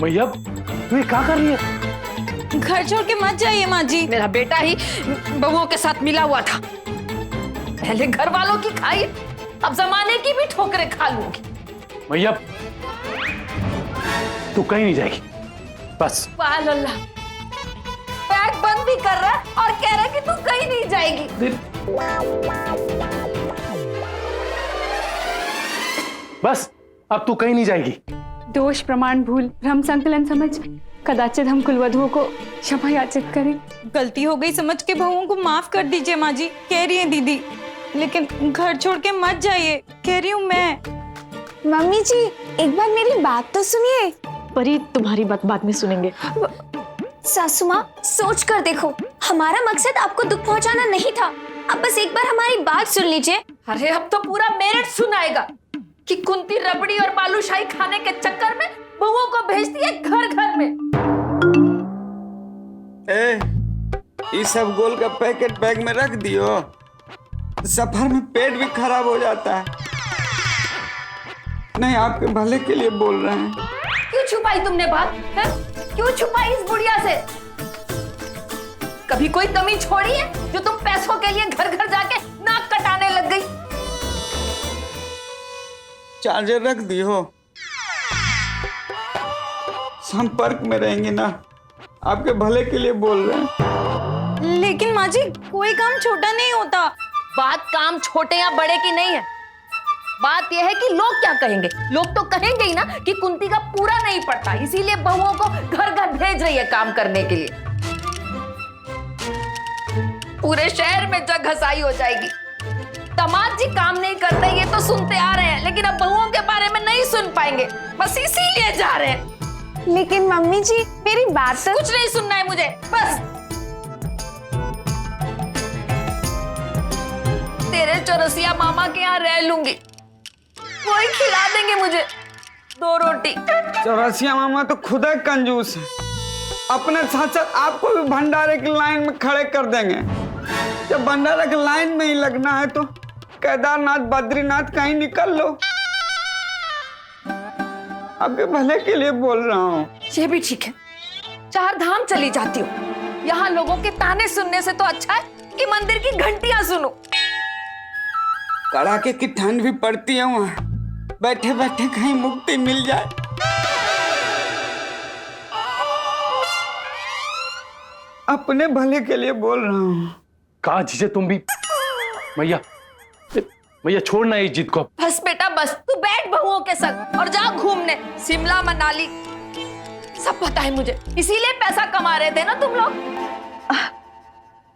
मैया तू ये क्या कर रही है? घर छोड़ के मत जाइए माँ जी। मेरा बेटा ही बहुओं के साथ मिला हुआ था। पहले घर वालों की खाई, अब जमाने की भी ठोकरें खा लूंगी। मैया तू कहीं नहीं जाएगी, बस। वाह अल्लाह, बैग बंद भी कर रहा है और कह रहा है कि तू कहीं नहीं जाएगी। बस अब तू कहीं नहीं जाएगी। दोष प्रमाण भूल भ्रम संकलन समझ कदाचित हम कुलवधुओं को क्षमा याचित करें। गलती हो गई समझ के बहुओं को माफ कर दीजिए माँ जी, कह रही है दीदी। लेकिन घर छोड़ के मत जाइए, कह रही हूँ मैं। मम्मी जी एक बार मेरी बात तो सुनिए। परी तुम्हारी बात बाद में सुनेंगे। सासू माँ सोच कर देखो, हमारा मकसद आपको दुख पहुंचाना नहीं था। अब बस एक बार हमारी बात सुन लीजिए। अरे अब तो पूरा मेरठ सुनाएगा कि कुंती रबड़ी और बालूशाही खाने के चक्कर में बहुओं को भेजती है घर घर में। ये सब गोल का पैकेट बैग में रख दियो, सफर में पेट भी खराब हो जाता है। नहीं, आपके भले के लिए बोल रहे हैं। क्यों छुपाई तुमने बात है? क्यों छुपाई इस बुढ़िया से? कभी कोई कमी छोड़ी है जो तुम पैसों के लिए घर घर जाके नाक कटाने लग गई? चार्जर रख दियो, संपर्क में रहेंगे ना, आपके भले के लिए बोल रहे हैं। लेकिन माँ जी कोई काम छोटा नहीं होता। बात काम छोटे या बड़े की नहीं है, बात यह है कि लोग क्या कहेंगे। लोग तो कहेंगे ही ना कि कुंती का पूरा नहीं पड़ता, इसीलिए बहुओं को घर घर भेज रही है काम करने के लिए। पूरे शहर में जग घसाई हो जाएगी। दामाद जी काम नहीं करते, ये तो सुनते आ रहे हैं, लेकिन अब बहुओं के बारे में नहीं सुन पाएंगे, बस इसीलिए जा रहे हैं। लेकिन मम्मी जी मेरी बात तो... कुछ नहीं सुनना है मुझे, बस। तेरे चौरसिया मामा के यहाँ रह लूंगी, वही खिला देंगे मुझे 2 रोटी। चौरसिया मामा तो खुदा कंजूस है, अपने साथ साथ आपको भी भंडारे की लाइन में खड़े कर देंगे। जब भंडारे की लाइन में ही लगना है तो केदारनाथ बद्रीनाथ कहीं निकल लो। आपके भले के लिए बोल रहा हूँ। ये भी ठीक है, 4 धाम चली जाती हूँ। यहाँ लोगों के ताने सुनने से तो अच्छा है कि मंदिर की घंटियां सुनूं। कड़ाके की ठंड भी पड़ती है वहाँ, बैठे बैठे कहीं मुक्ति मिल जाए। अपने भले के लिए बोल रहा हूँ। कहा जीजे तुम भी। मैया मैया छोड़ना इस जिद को। बस बेटा बस, तू बैठ बहुओं के संग और जा घूमने, शिमला मनाली सब पता है मुझे, इसीलिए पैसा कमा रहे थे ना तुम लोग।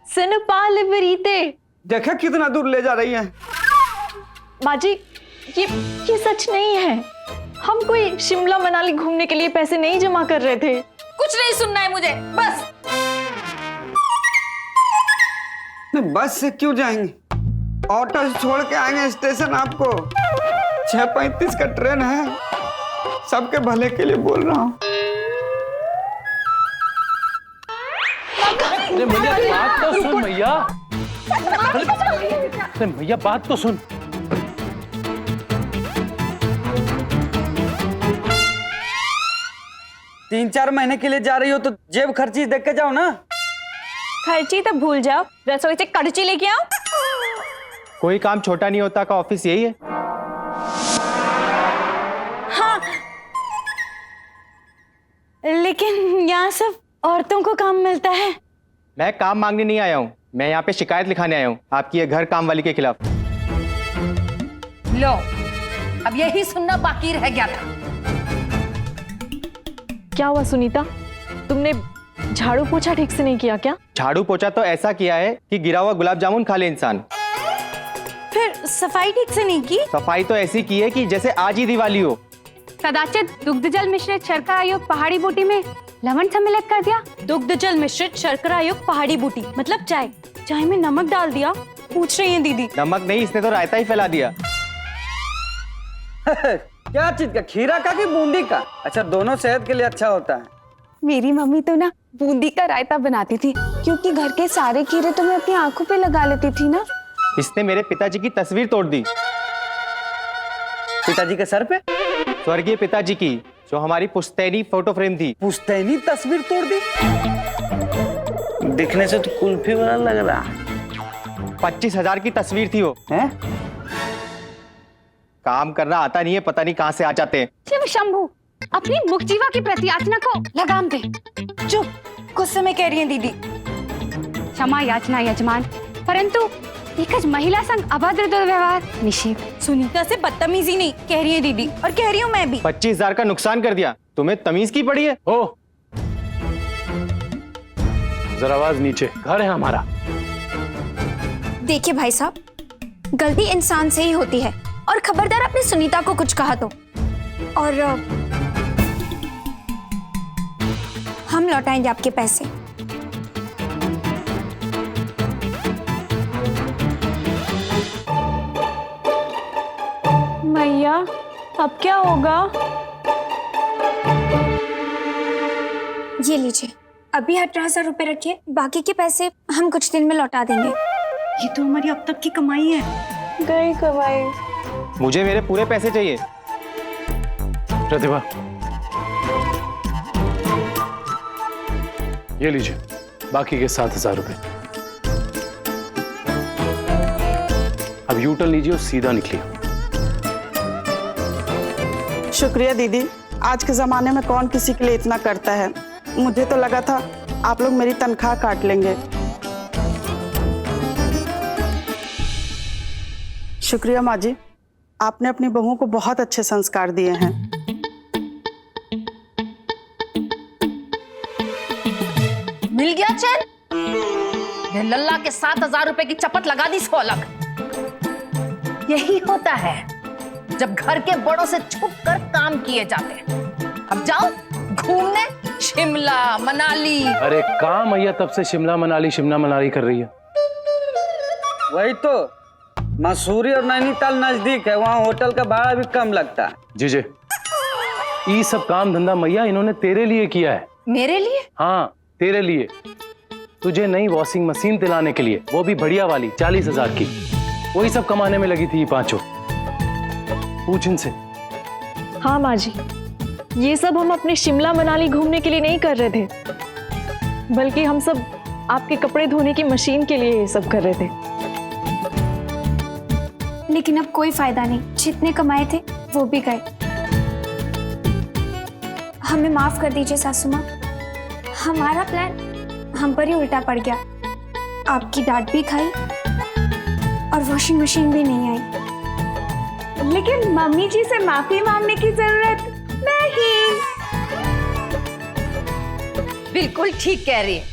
सनपाल विरीते देखा कितना दूर ले जा रही है। माँ जी ये सच नहीं है। हम कोई शिमला मनाली घूमने के लिए पैसे नहीं जमा कर रहे थे। कुछ नहीं सुनना है मुझे, बस। बस से क्यों जाएंगे, ऑटो से छोड़ के आएंगे स्टेशन। आपको 6:35 का ट्रेन है। सबके भले के लिए बोल रहा हूँ। अरे मैया बात तो सुन मैया। अरे मैया बात तो सुन। तीन 4 महीने के लिए जा रही हो तो जेब खर्ची देख के जाओ ना। खर्ची तो भूल जाओ, रसोई से कड़ची लेके आओ। कोई काम छोटा नहीं होता का ऑफिस यही है। हाँ, लेकिन यहाँ सब औरतों को काम मिलता है। मैं काम मांगने नहीं आया हूँ, मैं यहाँ पे शिकायत लिखाने आया हूँ आपकी ये घर काम वाली के खिलाफ। लो, अब यही सुनना बाकी रह गया था। क्या हुआ सुनीता, तुमने झाड़ू पोछा ठीक से नहीं किया क्या? झाड़ू पोछा तो ऐसा किया है कि गिरा हुआ गुलाब जामुन खा ले इंसान। फिर सफाई ठीक से नहीं की? सफाई तो ऐसी की है कि जैसे आज ही दिवाली हो। कदाचित दुग्ध जल मिश्रित शर्करा युक्त पहाड़ी बूटी में लवण सम्मिलित कर दिया। दुग्ध जल मिश्रित शर्करा युक्त पहाड़ी बूटी मतलब चाय, चाय में नमक डाल दिया। पूछ रही है दीदी। नमक नहीं, इसने तो रायता ही फैला दिया। क्या चीज का, खीरा का कि बूंदी का? अच्छा, दोनों सेहत के लिए अच्छा होता है। मेरी मम्मी तो ना बूंदी का रायता बनाती थी, क्योंकि घर के सारे कीड़े तो मैं अपनी आंखों पे लगा लेती थी ना। इसने मेरे पिताजी की तस्वीर तोड़ दी। पिताजी के सर पे? स्वर्गीय पिताजी की। जो हमारी पुश्तैनी फोटो फ्रेम थी। पुश्तैनी तस्वीर तोड़ दी? दिखने से तो कुल्फी वाला लग रहा। 25,000 की तस्वीर थी वो। है? काम करना आता नहीं है, पता नहीं कहाँ से आ जाते हैं। शिव शंभू, अपनी मुखजीवा की प्रतियाचना को लगाम दे। चुप, गुस्से में कह रही है दीदी। क्षमा याचना यजमान, परंतु एकज महिला संग अभद्र दुर्व्यवहार निषेध। सुनी, जैसे बदतमीजी नहीं कह रही है दीदी, और कह रही हूँ मैं भी। 25,000 का नुकसान कर दिया, तुम्हें तमीज की पड़ी है? ओ, जरा आवाज नीचे, घर है हमारा। देखिए भाई साहब, गलती इंसान से ही होती है, और खबरदार आपने सुनीता को कुछ कहा तो, और हम लौटाएंगे आपके पैसे। मैया, अब क्या होगा? ये लीजिए, अभी 18,000 रुपए रखिए, बाकी के पैसे हम कुछ दिन में लौटा देंगे। ये तो हमारी अब तक की कमाई है। गई कमाई। मुझे मेरे पूरे पैसे चाहिए। प्रतिभा, ये लीजिए बाकी के 7,000 रुपए। अब यूटर्न लीजिए और सीधा निकलिए। शुक्रिया दीदी, आज के जमाने में कौन किसी के लिए इतना करता है। मुझे तो लगा था आप लोग मेरी तनख्वाह काट लेंगे। शुक्रिया माँ जी, आपने अपनी बहू को बहुत अच्छे संस्कार दिए हैं। मिल गया चैन? ये लल्ला के 7,000 रुपए की चपत लगा दी सो अलग। यही होता है जब घर के बड़ों से छुप कर काम किए जाते हैं। अब जाओ घूमने शिमला मनाली। अरे कहाँ मैया तब से शिमला मनाली कर रही है। वही तो, मसूरी और नैनीताल नजदीक है, वहाँ होटल का भाड़ा भी कम लगता है। जीजे, ये सब काम धंधा मैया इन्होंने तेरे लिए किया है। मेरे लिए? हाँ, तेरे लिए। तुझे नई वॉशिंग मशीन दिलाने के लिए, वो भी बढ़िया वाली 40,000 की। वही सब कमाने में लगी थी ये पांचों। पूछ इनसे। हाँ माँ जी, ये सब हम अपने शिमला मनाली घूमने के लिए नहीं कर रहे थे, बल्कि हम सब आपके कपड़े धोने की मशीन के लिए ये सब कर रहे थे। लेकिन अब कोई फायदा नहीं, जितने कमाए थे वो भी गए। हमें माफ कर दीजिए सासू माँ, हमारा प्लान हम पर ही उल्टा पड़ गया। आपकी डांट भी खाई और वॉशिंग मशीन भी नहीं आई। लेकिन मम्मी जी से माफी मांगने की जरूरत नहीं। बिल्कुल ठीक कह रही है,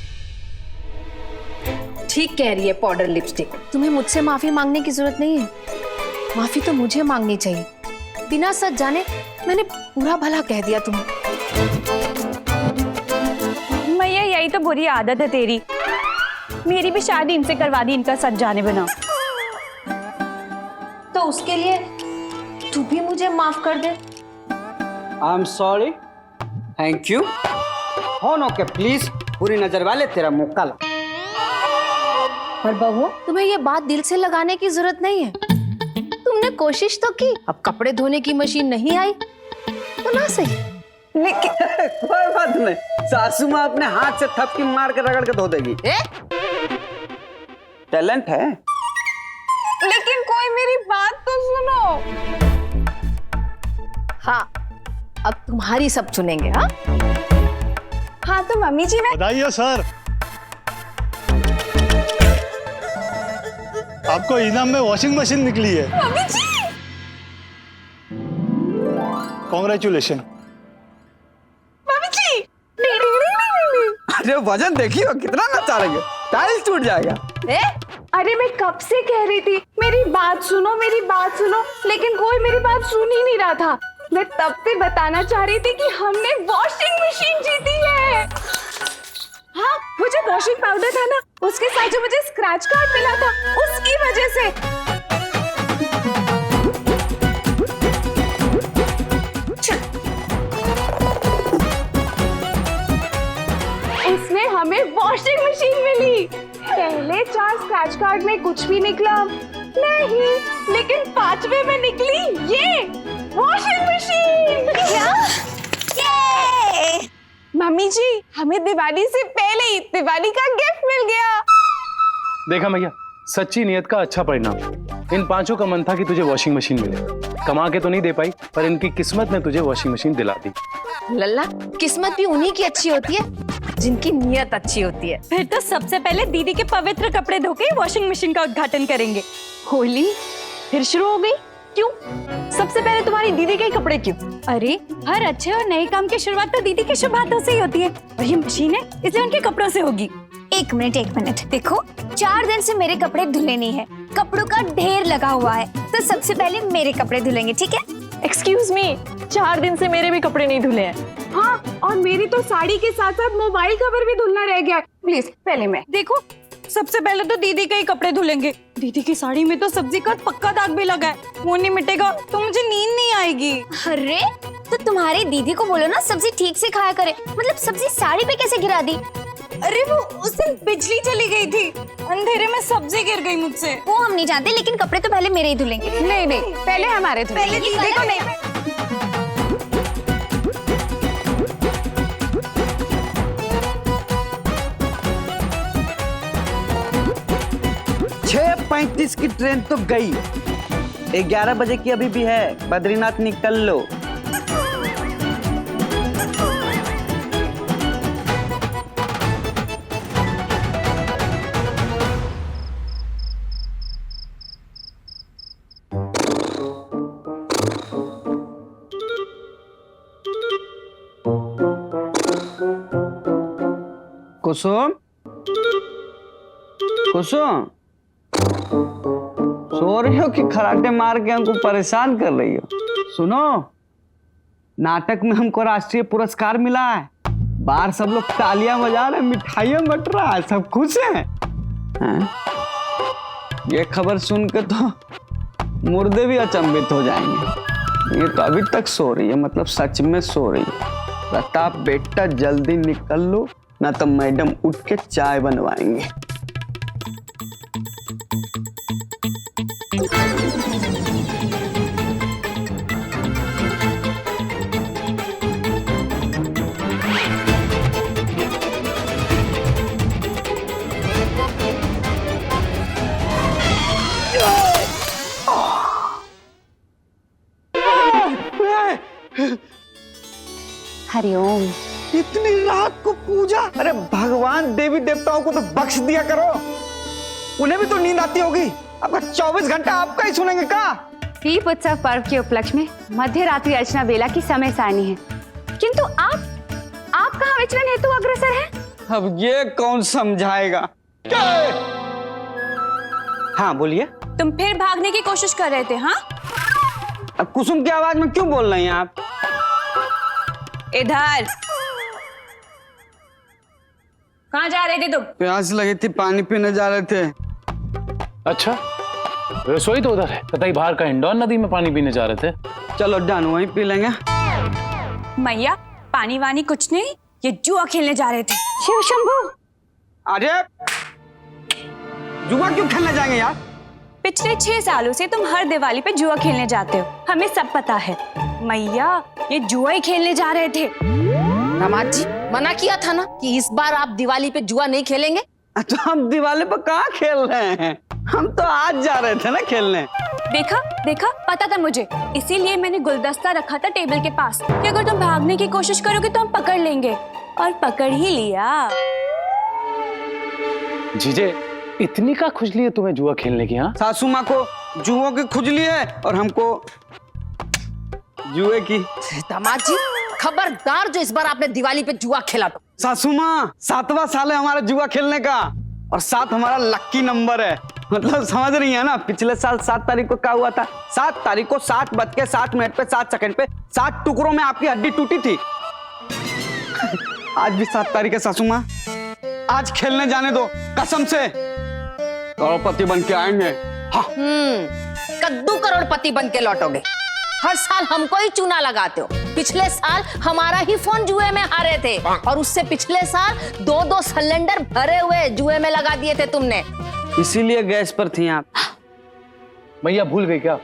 ठीक कह रही है पाउडर लिपस्टिक। तुम्हें मुझसे माफी मांगने की जरूरत नहीं है, माफी तो मुझे मांगनी चाहिए। बिना सच जाने मैंने पूरा भला कह दिया तुम्हें। मैया, यही तो बुरी आदत है तेरी। मेरी भी शादी इनसे करवा दी, इनका सच जाने बिना। तो उसके लिए तू भी मुझे माफ कर दे। I am sorry, thank you. Phone okay please, पूरी नजर वाले तेरा मुंह काला। पर बहू, तुम्हें ये बात दिल से लगाने की जरूरत नहीं है। तुमने कोशिश तो की, अब कपड़े धोने की मशीन नहीं आई तो ना सही। लेकिन कोई बात नहीं, सासू माँ अपने हाथ से थपकी मार के रगड़ के धो देगी। टैलेंट है। लेकिन कोई मेरी बात तो सुनो। हाँ, अब तुम्हारी सब सुनेंगे। हाँ हाँ, तो मम्मी जी मैं बधाई सर, आपको इनाम में वॉशिंग मशीन निकली है। मम्मी जी, कॉन्ग्रेचुलेशन। मम्मी जी। अरे वजन देखिए कितना नचा रही है, टाइल्स टूट जाएगा। अरे मैं कब से कह रही थी मेरी बात सुनो, मेरी बात सुनो, लेकिन कोई मेरी बात सुन ही नहीं रहा था। मैं तब से बताना चाह रही थी कि हमने वॉशिंग मशीन जीती है। हाँ, वो जो वॉशिंग पाउडर था ना, उसके साथ जो मुझे स्क्रैच कार्ड मिला था, उसकी वजह से। उसमें हमें वॉशिंग मशीन मिली। पहले 4 स्क्रैच कार्ड में कुछ भी निकला नहीं, लेकिन 5वें में निकली ये वॉशिंग मशीन। जी हमें दिवाली से पहले ही दिवाली का गिफ्ट मिल गया। देखा मैया, सच्ची नियत का अच्छा परिणाम। इन पांचों का मन था कि तुझे वॉशिंग मशीन मिले। कमा के तो नहीं दे पाई, पर इनकी किस्मत ने तुझे वॉशिंग मशीन दिला दी। लल्ला, किस्मत भी उन्हीं की अच्छी होती है जिनकी नियत अच्छी होती है। फिर तो सबसे पहले दीदी के पवित्र कपड़े धो के वॉशिंग मशीन का उद्घाटन करेंगे। होली फिर शुरू हो गई? क्यों? सबसे पहले तुम्हारी दीदी के ही कपड़े क्यों? अरे हर अच्छे और नए काम की शुरुआत तो दीदी के शुभ हाथों से ही होती है, और ये मशीन है इसलिए उनके कपड़ों से होगी। एक मिनट देखो, 4 दिन से मेरे कपड़े धुले नहीं है, कपड़ों का ढेर लगा हुआ है, तो सबसे पहले मेरे कपड़े धुलेंगे, ठीक है? एक्सक्यूज मी, 4 दिन से मेरे भी कपड़े नहीं धुले हैं। हाँ, और मेरी तो साड़ी के साथ साथ मोबाइल कवर भी धुलना रह गया। प्लीज पहले मैं। देखो, सबसे पहले तो दीदी के ही कपड़े धुलेंगे। दीदी की साड़ी में तो सब्जी का पक्का दाग भी लगा है, वो नहीं मिटेगा तो मुझे नींद नहीं आएगी। अरे तो तुम्हारी दीदी को बोलो ना सब्जी ठीक से खाया करे, मतलब सब्जी साड़ी पे कैसे गिरा दी? अरे वो उस दिन बिजली चली गई थी, अंधेरे में सब्जी गिर गई मुझसे। वो हम नहीं जानते, लेकिन कपड़े तो पहले मेरे ही धुलेंगे। नहीं, पहले हमारे पहले दीदी को नहीं। 6:35 की ट्रेन तो गई, 11 बजे की अभी भी है। बद्रीनाथ निकल लो। कुसुम, कुसुम, सो रही हो कि खराटे मार के हमको परेशान कर रही हो? सुनो, नाटक में हमको राष्ट्रीय पुरस्कार मिला है। बाहर सब लोग तालियां बजा रहे, मिठाइयां बट रहा है, सब खुश हैं। ये खबर सुन के तो मुर्दे भी अचंभित हो जाएंगे। ये तो अभी तक सो रही है, मतलब सच में सो रही है। प्रताप बेटा जल्दी निकल लो, ना तो मैडम उठ के चाय बनवाएंगे। हरिओम। इतनी रात को पूजा? अरे भगवान देवी देवताओं को तो बख्श दिया करो, उन्हें भी तो नींद आती होगी। आपका 24 घंटा आपका ही सुनेंगे का? दीप उत्सव पर्व के उपलक्ष्य में मध्य रात्रि अर्चना बेला की समय सारणी है, किंतु आप कहाँ विचरण हेतु अग्रसर हैं? अब ये कौन समझाएगा? हाँ बोलिए। तुम फिर भागने की कोशिश कर रहे थे? हाँ, अब कुसुम की आवाज में क्यों बोल रही हैं आप? इधर। कहाँ जा रहे थे तुम? प्यास लगी थी, पानी पीने जा रहे थे। अच्छा, रसोई तो उधर है, कतई बाहर का हिंडौन नदी में पानी पीने जा रहे थे। चलो डन, वहीं पी लेंगे। मैया, पानी वानी कुछ नहीं, ये जुआ खेलने जा रहे थे। शिव शंभू, अरे जुआ क्यों खेलने जाएंगे यार? पिछले 6 सालों से तुम हर दिवाली पे जुआ खेलने जाते हो, हमें सब पता है। मैया, ये जुआ ही खेलने जा रहे थे। दामाद जी, मना किया था ना कि इस बार आप दिवाली पे जुआ नहीं खेलेंगे। तो हम दिवाली पर कहाँ खेल रहे हैं, हम तो आज जा रहे थे ना खेलने। देखा, पता था मुझे, इसीलिए मैंने गुलदस्ता रखा था टेबल के पास कि अगर तुम भागने की कोशिश करोगे तो हम पकड़ लेंगे, और पकड़ ही लिया। जीजे, इतनी का खुजली है तुम्हें जुआ खेलने की? हाँ, सासू माँ को जुओं की खुजली है और हमको जुए की। दामाद जी, खबरदार जो इस बार आपने दिवाली पे जुआ खेला तो। सासू माँ, 7वां साल है हमारा जुआ खेलने का, और 7 हमारा लक्की नंबर है। मतलब समझ रही है ना, पिछले साल 7 तारीख को क्या हुआ था? 7 तारीख को 7:07 पे 7 सेकंड पे 7 टुकड़ों में आपकी हड्डी टूटी थी। आज भी 7 तारीख है सासू माँ, आज खेलने जाने दो, कसम से करोड़पति बन के आएंगे। हाँ। कद्दू करोड़पति बन के लौटोगे। हर साल हमको ही चूना लगाते हो। पिछले साल हमारा ही फोन जुए में हारे थे, और उससे पिछले साल 2-2 सिलेंडर भरे हुए जुए में लगा दिए थे तुमने। इसीलिए गैस पर थी आप। मैया भूल गई क्या?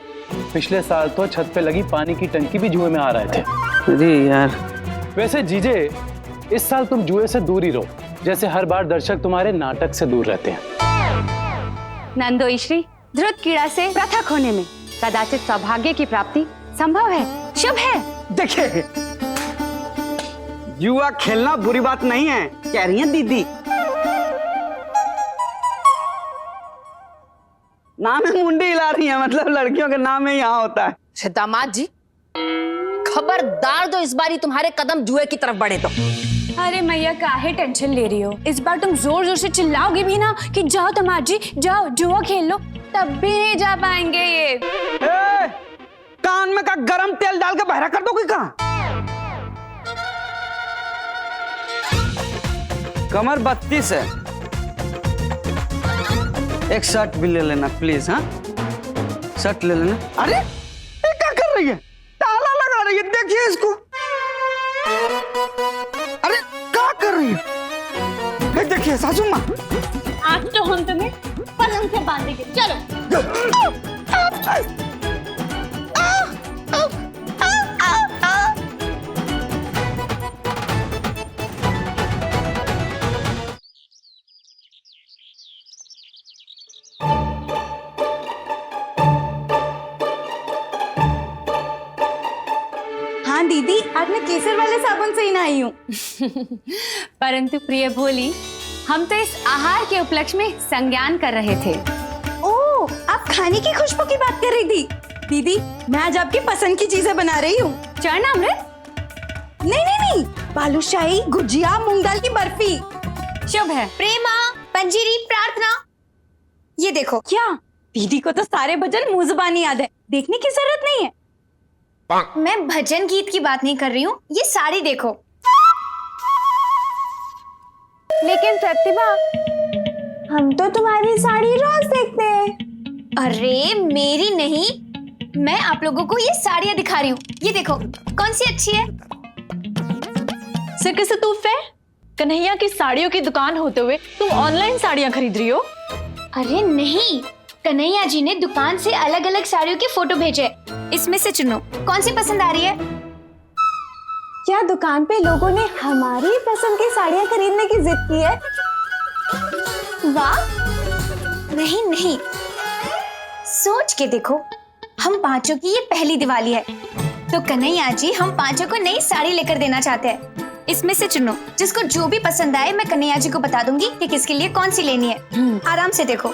पिछले साल तो छत पे लगी पानी की टंकी भी जुए में आ रहे थे। अरे यार। वैसे जीजे, इस साल तुम जुए से दूर ही रहो, जैसे हर बार दर्शक तुम्हारे नाटक से दूर रहते हैं। नंदोईश्वरी, ध्रुत कीड़ा से पृथक होने में कदाचित सौभाग्य की प्राप्ति संभव है, शुभ है। देखिए, जुआ खेलना बुरी बात नहीं है, कह रही है दीदी। नाम में मुंडी हिला रही है, मतलब लड़कियों के नाम में यहाँ होता है। दामाद जी, खबरदार जो इस बारी तुम्हारे कदम जुए की तरफ बढ़े तो। अरे मैया काहे टेंशन ले रही हो? इस बार तुम जोर जोर से चिल्लाओगे भी ना कि जाओ दामाद जी जाओ जुआ खेल लो, तब भी नहीं जा पाएंगे ये। ए, कान में का गरम तेल डाल के बहरा कर दोगे कहाँ? कमर 32 है, एक शर्ट भी ले लेना प्लीज। हाँ, शर्ट ले लेना। अरे ये क्या कर रही है? ताला लगा रही है, देखिए इसको। अरे क्या कर रही है? ये देखिए सासू माँ, आज तो हम तुम्हें पलंग से बांधेंगे, चलो। हाँ दीदी, आज मैं केसर वाले साबुन से ही नहाई हूँ। परंतु प्रिय भोली, हम तो इस आहार के उपलक्ष्य में संज्ञान कर रहे थे। ओह, आप खाने की खुशबू की बात कर रही थी। दीदी, मैं आज आपकी पसंद की चीजें बना रही हूँ। चरणामृत? नहीं नहीं नहीं, बालूशाही, गुजिया, मूंग दाल की बर्फी। शुभ है। प्रेमा, पंजीरी, प्रार्थना, ये देखो। क्या दीदी को तो सारे भजन मुंह जुबानी याद है, देखने की जरूरत नहीं है। मैं भजन गीत की बात नहीं कर रही हूँ, ये साड़ी देखो। लेकिन प्रतिभा, हम तो तुम्हारी साड़ी रोज देखते हैं। अरे मेरी नहीं, मैं आप लोगों को ये साड़ियाँ दिखा रही हूँ, ये देखो कौन सी अच्छी है। सिर से तूफ है, कन्हैया की साड़ियों की दुकान होते हुए तुम ऑनलाइन साड़ियाँ खरीद रही हो? अरे नहीं, कन्हैया जी ने दुकान से अलग अलग साड़ियों के फोटो भेजे, इसमें से चुनो कौन सी पसंद आ रही है। क्या दुकान पे लोगों ने हमारी पसंद की साड़ियाँ खरीदने की जिद की है? वाह, नहीं नहीं, सोच के देखो, हम पांचों की ये पहली दिवाली है, तो कन्हैया जी हम पांचों को नई साड़ी लेकर देना चाहते हैं। इसमें से चुनो, जिसको जो भी पसंद आए मैं कन्हैया जी को बता दूंगी कि किसके लिए कौन सी लेनी है। आराम से देखो।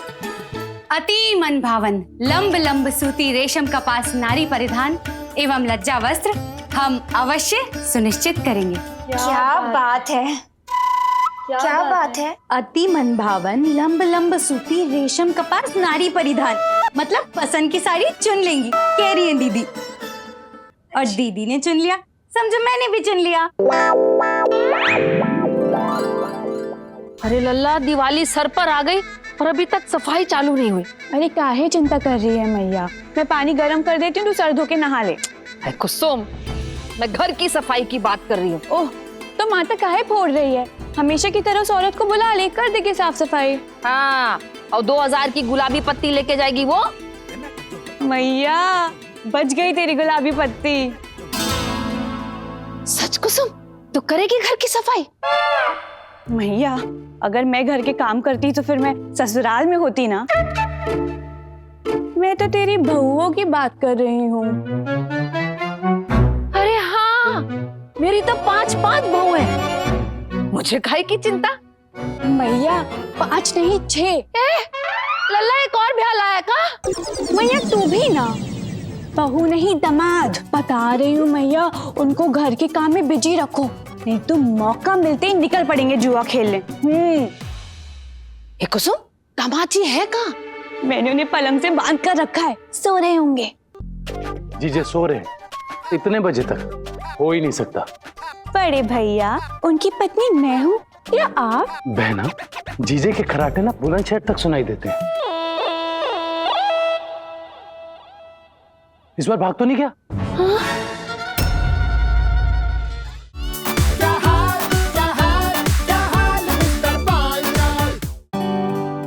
अति मन भावन लंब लंब सूती रेशम कपास नारी परिधान एवं लज्जा वस्त्र हम अवश्य सुनिश्चित करेंगे। क्या बात है, क्या बात है। अति मन भावन लंब लंब सूती रेशम कपास नारी परिधान, मतलब पसंद की साड़ी चुन लेंगी, कह रही है दीदी। और दीदी ने चुन लिया, समझो मैंने भी चुन लिया। अरे लल्ला, दिवाली सर पर आ गई और अभी तक सफाई चालू नहीं हुई। अरे काहे चिंता कर रही है मैया, मैं पानी गर्म कर देती हूँ, तू सर धो के नहा ले। कुसुम, मैं घर की सफाई की बात कर रही हूँ। ओह, तो माता काहे फोड़ रही है? हमेशा की तरह उस औरत को बुला ले, कर देगी साफ सफाई। हाँ, और 2000 की गुलाबी पत्ती लेके जाएगी वो। मैया, बच गई तेरी गुलाबी पत्ती। सच कुसुम, तो करेगी घर की सफाई? मैया, अगर मैं घर के काम करती तो फिर मैं ससुराल में होती ना। मैं तो तेरी बहुओं की बात कर रही हूँ। अरे हाँ, मेरी तो 5 बहू है, मुझे काहे की चिंता? मैया, 5 नहीं 6। लल्ला, एक और ब्याह लाया का? मैया तू भी ना, बहू नहीं दामाद। बता रही हूँ मैया, उनको घर के काम में बिजी रखो, नहीं तो मौका मिलते ही निकल पड़ेंगे जुआ खेलने। कुसुम, दामाद जी है कहाँ? मैंने उन्हें पलंग से बांध कर रखा है, सो रहे होंगे। जीजे सो रहे हैं, इतने बजे तक हो ही नहीं सकता। बड़े भैया, उनकी पत्नी मैं हूँ या आप? बहना, जीजे के खराटे ना बुलंदशहर तक सुनाई देते हैं। इस बार भाग तो नहीं गया?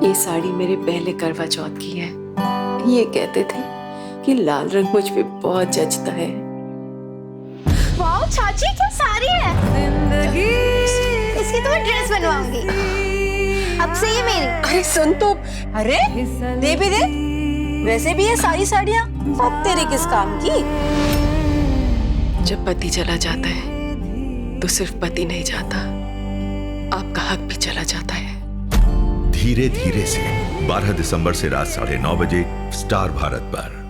ये साड़ी मेरे पहले करवा चौथ की है। ये कहते थे कि लाल रंग मुझ पे बहुत जचता है। वाह चाची, क्या साड़ी है। इसकी तो मैं ड्रेस बनवाऊंगी। अब से ये मेरी। अरे सुन तो, अरे दे भी दे, वैसे भी ये सारी साड़ियाँ अब तेरे किस काम की? जब पति चला जाता है तो सिर्फ पति नहीं जाता, आपका हक भी चला जाता है। धीरे धीरे से 12 दिसंबर से रात 9:30 बजे स्टार भारत पर।